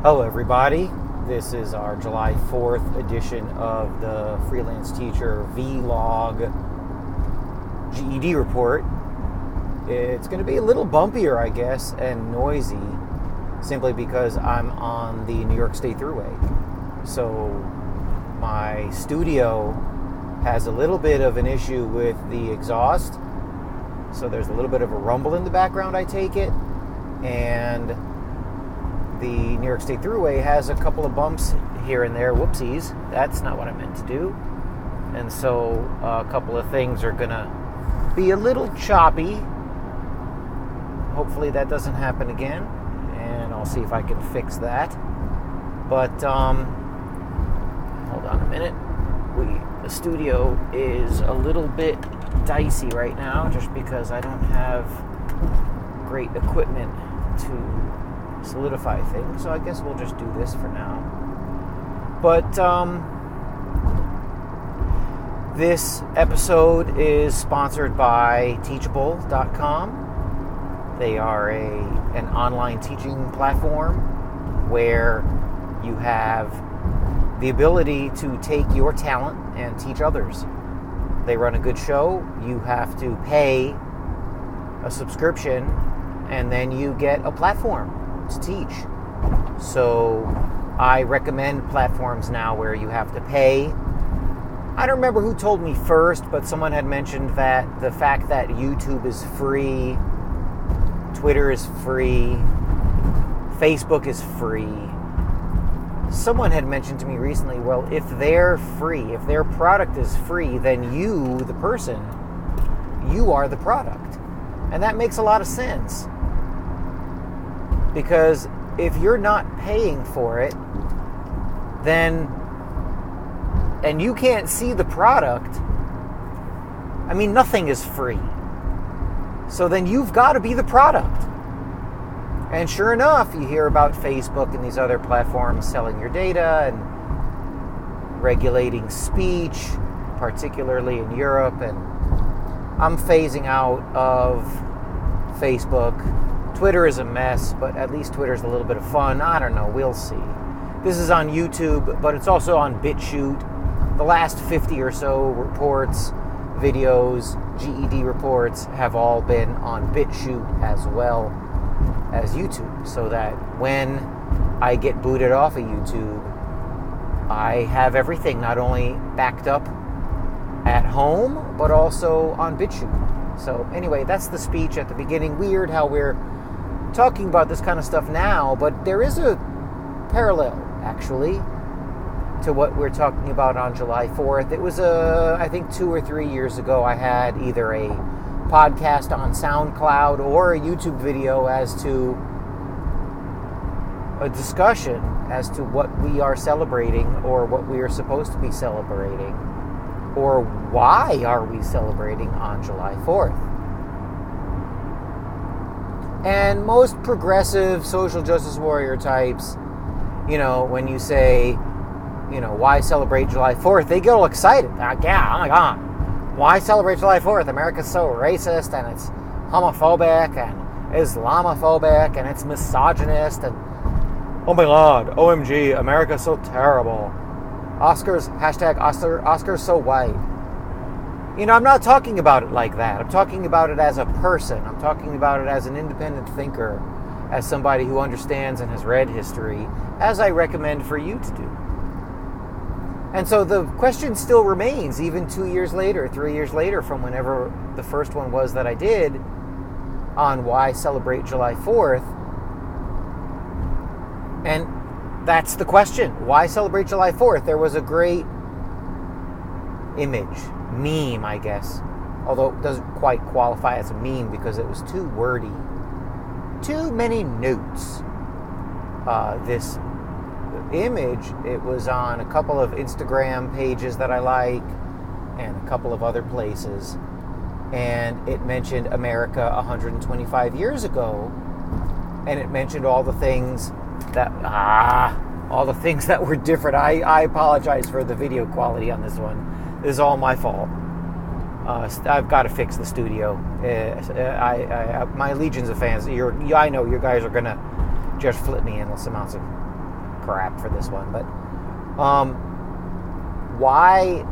Hello everybody, this is our July 4th edition of the Freelance Teacher Vlog GED report. It's going to be a little bumpier, I guess, and noisy, simply because I'm on the New York State Thruway. So my studio has a little bit of an issue with the exhaust, so there's a little bit of a rumble in the background, I take it, and the New York State Thruway has a couple of bumps here and there. Whoopsies, that's not what I meant to do. And so a couple of things are gonna be a little choppy. Hopefully that doesn't happen again, and I'll see if I can fix that. But hold on a minute. The studio is a little bit dicey right now, just because I don't have great equipment to solidify things, so I guess we'll just do this for now. But this episode is sponsored by Teachable.com. They are an online teaching platform where you have the ability to take your talent and teach others. They run a good show. You have to pay a subscription, and then you get a platform to teach. So I recommend platforms now where you have to pay. I don't remember who told me first, but someone had mentioned that the fact that YouTube is free, Twitter is free, Facebook is free. Someone had mentioned to me recently, well, if they're free, if their product is free, then you, the person, you are the product. And that makes a lot of sense. Because if you're not paying for it, then, and you can't see the product, I mean, nothing is free. So then you've got to be the product. And sure enough, you hear about Facebook and these other platforms selling your data and regulating speech, particularly in Europe. And I'm phasing out of Facebook. Twitter is a mess, but at least Twitter's a little bit of fun. I don't know, we'll see. This is on YouTube, but it's also on BitChute. The last 50 or so reports, videos, GED reports have all been on BitChute as well as YouTube, so that when I get booted off of YouTube, I have everything not only backed up at home, but also on BitChute. So anyway, that's the speech at the beginning. Weird how we're talking about this kind of stuff now, but there is a parallel, actually, to what we're talking about on July 4th. It was, I think 2 or 3 years ago, I had either a podcast on SoundCloud or a YouTube video as to a discussion as to what we are celebrating or what we are supposed to be celebrating, or why are we celebrating on July 4th. And most progressive social justice warrior types, you know, when you say, you know, why celebrate July 4th, they get all excited. Yeah, oh my God. Why celebrate July 4th? America's so racist, and it's homophobic, and Islamophobic, and it's misogynist, and oh my God, OMG, America's so terrible. Oscars, hashtag Oscars so white. You know, I'm not talking about it like that. I'm talking about it as a person. I'm talking about it as an independent thinker, as somebody who understands and has read history, as I recommend for you to do. And so the question still remains, even 2 years later, 3 years later, from whenever the first one was that I did, on why celebrate July 4th. And that's the question. Why celebrate July 4th? There was a great image, meme, I guess. Although it doesn't quite qualify as a meme because it was too wordy. Too many notes. This image, it was on a couple of Instagram pages that I like and a couple of other places. And it mentioned America 125 years ago. And it mentioned all the things that were different. I apologize for the video quality on this one. This is all my fault. I've got to fix the studio. My legions of fans, I know you guys are going to just flip me endless amounts of crap for this one, but why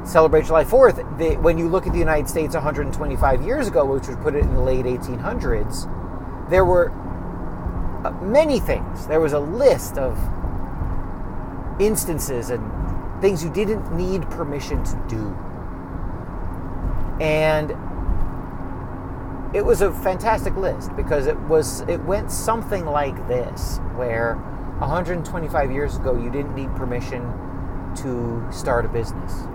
celebrate July 4th? When you look at the United States 125 years ago, which would put it in the late 1800s, there were many things. There was a list of instances and things you didn't need permission to do. And it was a fantastic list because it went something like this, where 125 years ago you didn't need permission to start a business.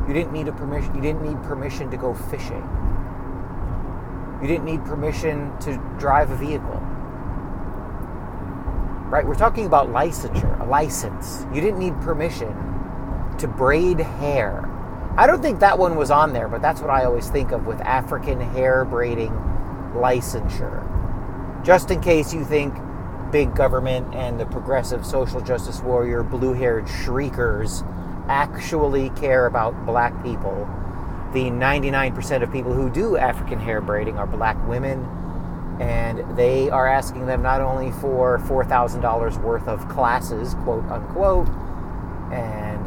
You didn't need permission to go fishing. You didn't need permission to drive a vehicle. Right? We're talking about licensure, a license. You didn't need permission to braid hair. I don't think that one was on there, but that's what I always think of with African hair braiding licensure. Just in case you think big government and the progressive social justice warrior blue-haired shriekers actually care about black people, the 99% of people who do African hair braiding are black women, and they are asking them not only for $4,000 worth of classes, quote unquote, and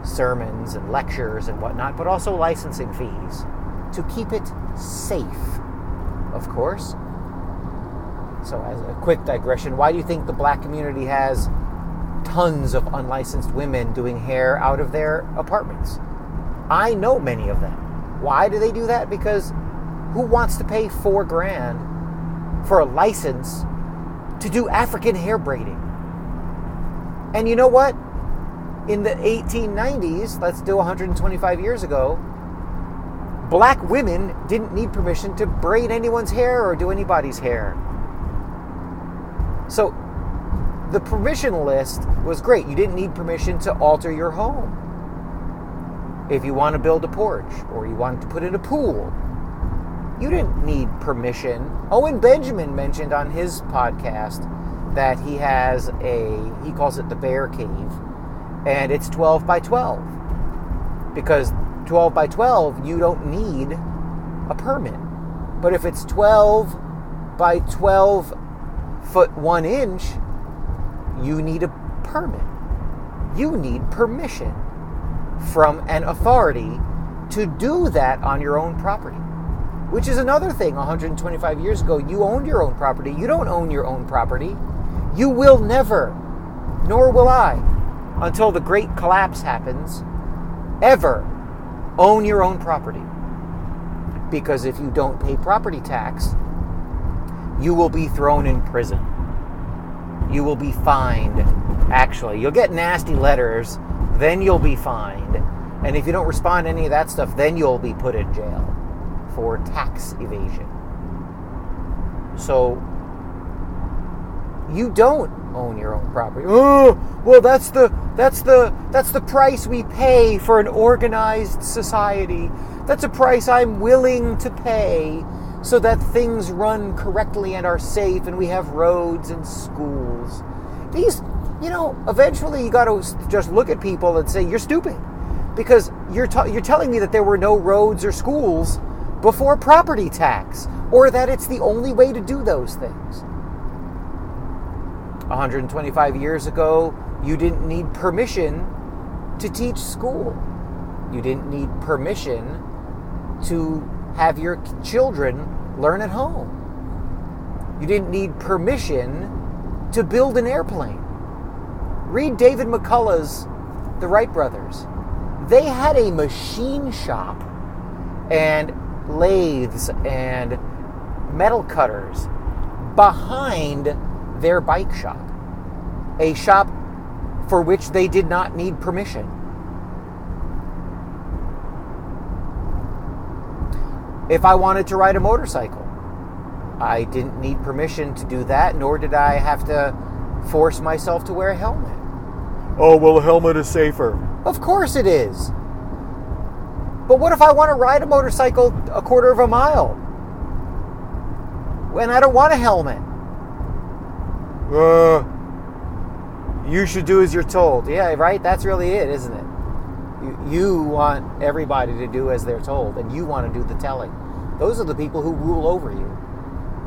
sermons and lectures and whatnot, but also licensing fees to keep it safe, of course. So as a quick digression, why do you think the black community has tons of unlicensed women doing hair out of their apartments? I know many of them. Why do they do that? Because who wants to pay $4,000 for a license to do African hair braiding? And you know what? In the 1890s, let's do 125 years ago, black women didn't need permission to braid anyone's hair or do anybody's hair. So the permission list was great. You didn't need permission to alter your home. If you want to build a porch or you wanted to put in a pool, you didn't need permission. Owen Benjamin mentioned on his podcast that he has he calls it the bear cave, and it's 12 by 12. Because 12 by 12, you don't need a permit. But if it's 12 by 12 foot 1 inch, you need a permit. You need permission from an authority to do that on your own property. Which is another thing. 125 years ago, you owned your own property. You don't own your own property. You will never, nor will I, until the great collapse happens, ever own your own property. Because if you don't pay property tax, you will be thrown in prison. You will be fined. Actually, you'll get nasty letters, then you'll be fined. And if you don't respond to any of that stuff, then you'll be put in jail for tax evasion. So you don't own your own property. Oh, well, that's the price we pay for an organized society. That's a price I'm willing to pay so that things run correctly and are safe and we have roads and schools. These, eventually you got to just look at people and say, you're stupid. Because you're telling me that there were no roads or schools before property tax, or that it's the only way to do those things. 125 years ago, you didn't need permission to teach school. You didn't need permission to have your children learn at home. You didn't need permission to build an airplane. Read David McCullough's The Wright Brothers. They had a machine shop and lathes and metal cutters behind their bike shop. A shop for which they did not need permission. If I wanted to ride a motorcycle, I didn't need permission to do that, nor did I have to force myself to wear a helmet. Oh, well, a helmet is safer. Of course it is. But what if I want to ride a motorcycle a quarter of a mile when I don't want a helmet? You should do as you're told. Yeah, right? That's really it, isn't it? You want everybody to do as they're told, and you want to do the telling. Those are the people who rule over you,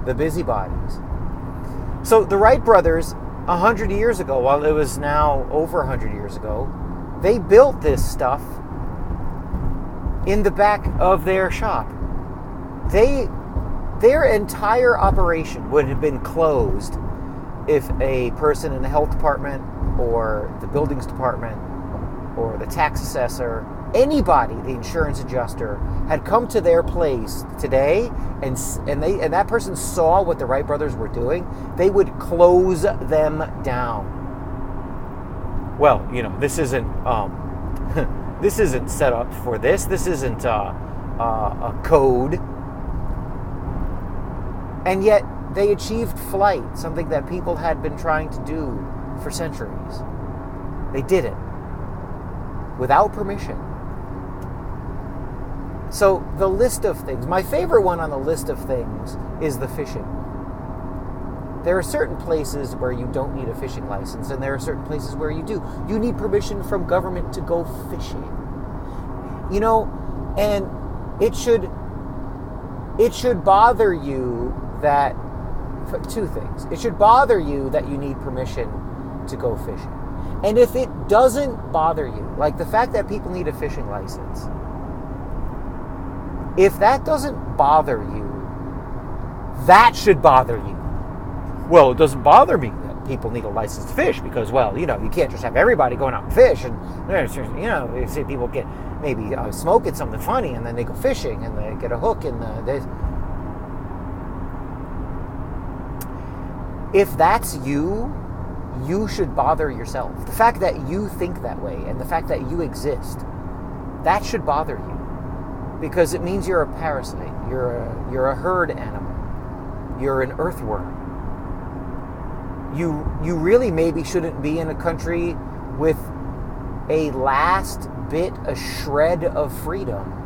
the busybodies. So the Wright brothers 100 years ago, well, it was now over 100 years ago, they built this stuff in the back of their shop. Their entire operation would have been closed if a person in the health department or the buildings department or the tax assessor, anybody, the insurance adjuster, had come to their place today and that person saw what the Wright brothers were doing, they would close them down. Well, this isn't this isn't set up for this. This isn't a code. And yet they achieved flight, something that people had been trying to do for centuries. They did it without permission. So the list of things, my favorite one on the list of things is the fishing. There are certain places where you don't need a fishing license, and there are certain places where you do. You need permission from government to go fishing. And it should bother you that, two things. It should bother you that you need permission to go fishing. And if it doesn't bother you, like the fact that people need a fishing license, if that doesn't bother you, that should bother you. Well, it doesn't bother me that people need a license to fish because, you can't just have everybody going out and fish. And, you see people get maybe smoking something funny and then they go fishing and they get a hook in the... If that's you should bother yourself. The fact that you think that way and the fact that you exist, that should bother you. Because it means you're a parasite. You're a herd animal. You're an earthworm. You really maybe shouldn't be in a country with a shred of freedom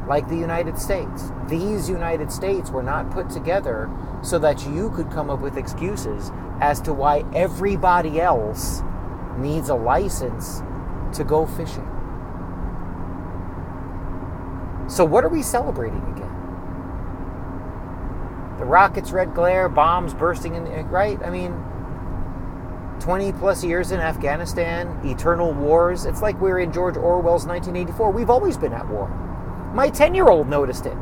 like the United States. These United States were not put together so that you could come up with excuses as to why everybody else needs a license to go fishing. So what are we celebrating again? The rockets' red glare, bombs bursting in, right? 20 plus years in Afghanistan, eternal wars. It's like we're in George Orwell's 1984. We've always been at war. My 10-year-old noticed it.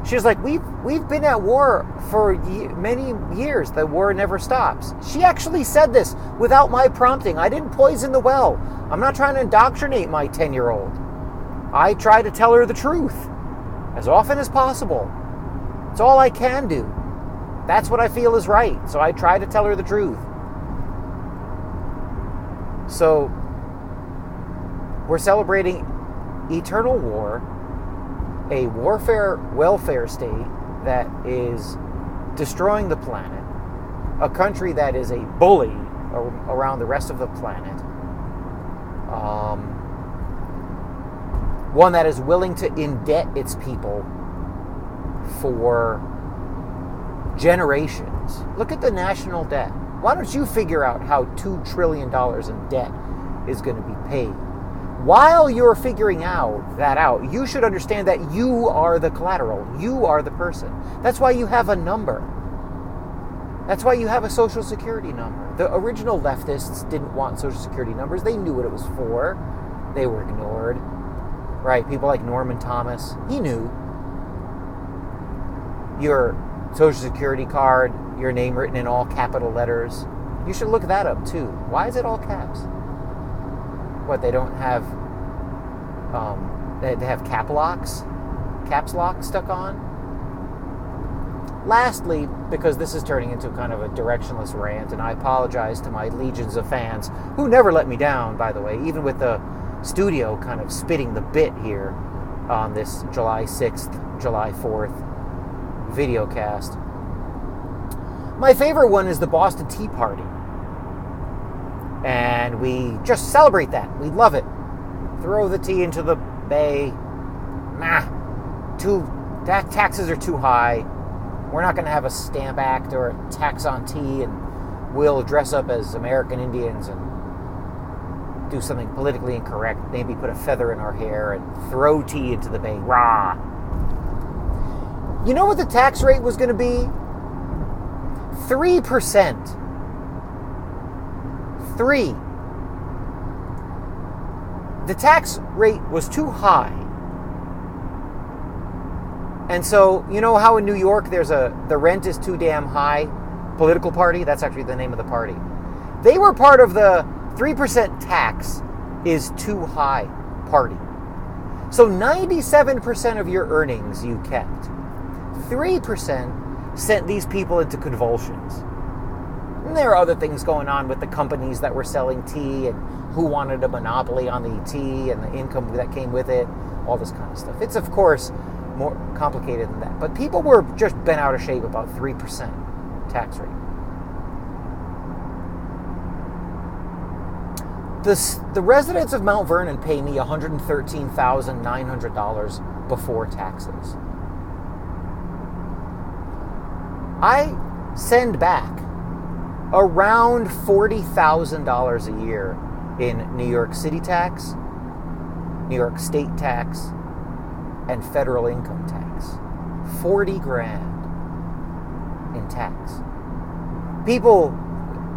She was like, we've been at war for many years. The war never stops. She actually said this without my prompting. I didn't poison the well. I'm not trying to indoctrinate my 10-year-old. I try to tell her the truth as often as possible. It's all I can do. That's what I feel is right. So I try to tell her the truth. So we're celebrating eternal war, a warfare welfare state that is destroying the planet, a country that is a bully around the rest of the planet, one that is willing to indebt its people for generations. Look at the national debt. Why don't you figure out how $2 trillion in debt is going to be paid? While you're figuring that out, you should understand that you are the collateral. You are the person. That's why you have a number. That's why you have a Social Security number. The original leftists didn't want Social Security numbers. They knew what it was for. They were ignored. Right? People like Norman Thomas. He knew. Your Social Security card, your name written in all capital letters. You should look that up too. Why is it all caps? What, they don't have, they have caps lock stuck on? Lastly, because this is turning into kind of a directionless rant, and I apologize to my legions of fans, who never let me down, by the way, even with the studio kind of spitting the bit here on this July 6th, July 4th video cast. My favorite one is the Boston Tea Party. And we just celebrate that. We love it. Throw the tea into the bay. Taxes are too high. We're not going to have a stamp act or a tax on tea, and we'll dress up as American Indians and do something politically incorrect. Maybe put a feather in our hair and throw tea into the bay. Rah! You know what the tax rate was going to be? 3%. 3. The tax rate was too high. And so, you know how in New York there's the rent is too damn high political party? That's actually the name of the party. They were part of the 3% tax is too high party. So 97% of your earnings you kept. 3% sent these people into convulsions. And there are other things going on with the companies that were selling tea and who wanted a monopoly on the tea and the income that came with it, all this kind of stuff. It's, of course, more complicated than that. But people were just bent out of shape about 3% tax rate. The residents of Mount Vernon pay me $113,900 before taxes. I send back around $40,000 a year in New York City tax, New York State tax, and federal income tax. 40 grand in tax. People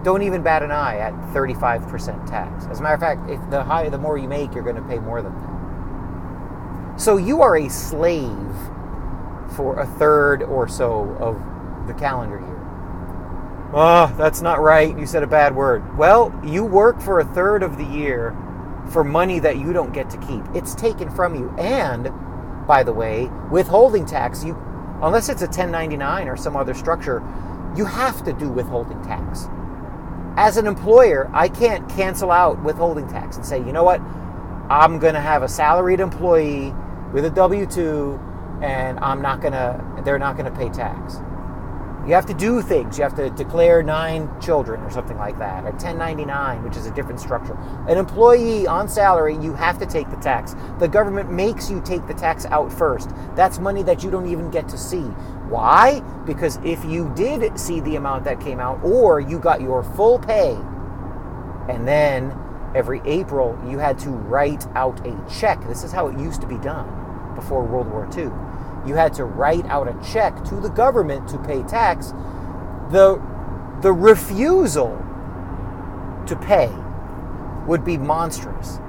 don't even bat an eye at 35% tax. As a matter of fact, if the higher, the more you make, you're going to pay more than that. So you are a slave for a third or so of the calendar year. Oh, that's not right. You said a bad word. Well, you work for a third of the year for money that you don't get to keep. It's taken from you. And, by the way, withholding tax, unless it's a 1099 or some other structure, you have to do withholding tax. As an employer, I can't cancel out withholding tax and say, you know what, I'm going to have a salaried employee with a W-2 and they're not going to pay tax. You have to do things. You have to declare 9 children or something like that, or 1099, which is a different structure. An employee on salary, you have to take the tax. The government makes you take the tax out first. That's money that you don't even get to see. Why? Because if you did see the amount that came out, or you got your full pay, and then every April you had to write out a check. This is how it used to be done before World War II. You had to write out a check to the government to pay tax. The refusal to pay would be monstrous.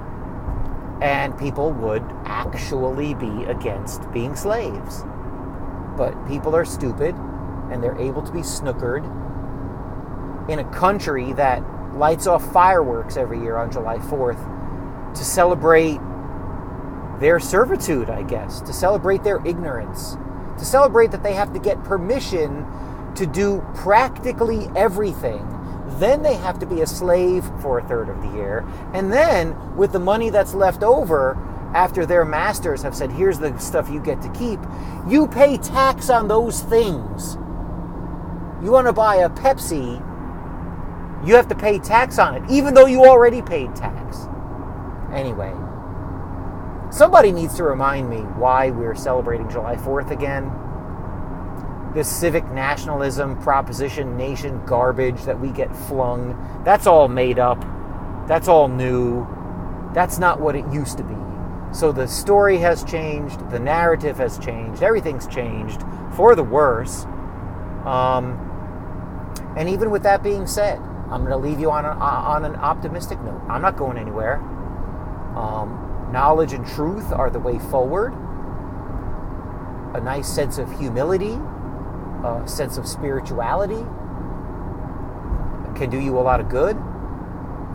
And people would actually be against being slaves. But people are stupid, and they're able to be snookered in a country that lights off fireworks every year on July 4th to celebrate their servitude, I guess, to celebrate their ignorance, to celebrate that they have to get permission to do practically everything. Then they have to be a slave for a third of the year. And then, with the money that's left over, after their masters have said, here's the stuff you get to keep, you pay tax on those things. You want to buy a Pepsi, you have to pay tax on it, even though you already paid tax. Anyway, somebody needs to remind me why we're celebrating July 4th again. This civic nationalism, proposition nation garbage that we get flung, that's all made up. That's all new. That's not what it used to be. So the story has changed, the narrative has changed, everything's changed for the worse. And even with that being said, I'm going to leave you on an optimistic note. I'm not going anywhere. Knowledge and truth are the way forward. A nice sense of humility, a sense of spirituality can do you a lot of good.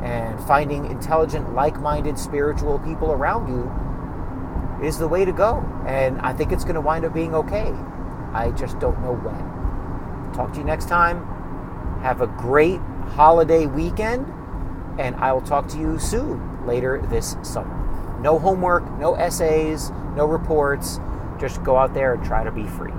And finding intelligent, like-minded, spiritual people around you is the way to go. And I think it's going to wind up being okay. I just don't know when. Talk to you next time. Have a great holiday weekend. And I will talk to you soon, later this summer. No homework, no essays, no reports. Just go out there and try to be free.